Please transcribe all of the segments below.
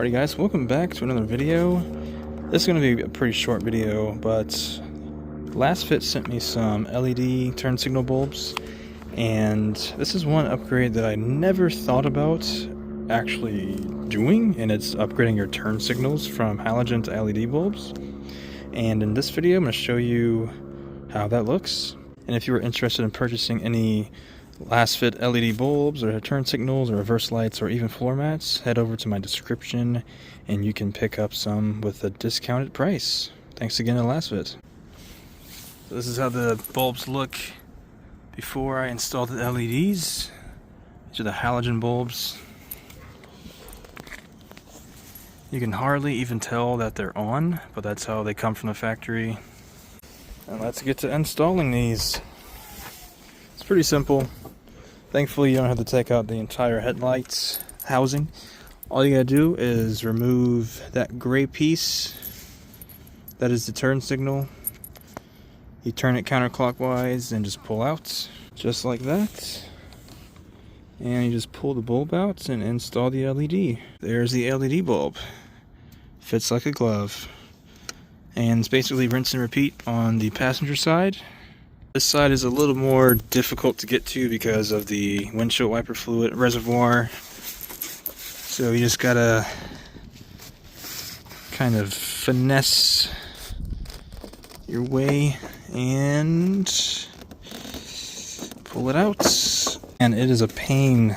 Alrighty guys, welcome back to another video. This is going to be a pretty short video, but LASFIT sent me some LED turn signal bulbs, and this is one upgrade that I never thought about actually doing, and it's upgrading your turn signals from halogen to LED bulbs. And in this video I'm going to show you how that looks. And if you were interested in purchasing any LASFIT LED bulbs or turn signals or reverse lights or even floor mats, head over to my description and you can pick up some with a discounted price. Thanks again to LASFIT. So this is how the bulbs look before I installed the LEDs. These are the halogen bulbs. You can hardly even tell that they're on, but that's how they come from the factory. And let's get to installing these. It's pretty simple. Thankfully you don't have to take out the entire headlights housing. All you gotta do is remove that gray piece. That is the turn signal. You turn it counterclockwise and just pull out, just like that. And you just pull the bulb out and install the LED. There's the LED bulb. Fits like a glove. And it's basically rinse and repeat on the passenger side. This side is a little more difficult to get to because of the windshield wiper fluid reservoir. So you just gotta kind of finesse your way and pull it out. And it is a pain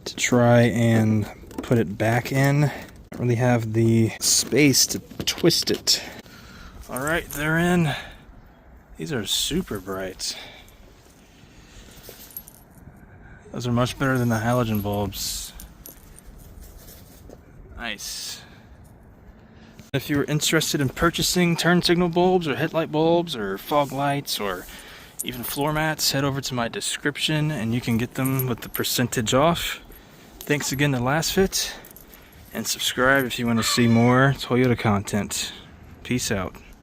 to try and put it back in. Don't really have the space to twist it. Alright, they're in. These are super bright. Those are much better than the halogen bulbs. Nice. If you were interested in purchasing turn signal bulbs or headlight bulbs or fog lights or even floor mats, head over to my description and you can get them with the percentage off. Thanks again to LASFIT, and subscribe if you want to see more Toyota content. Peace out.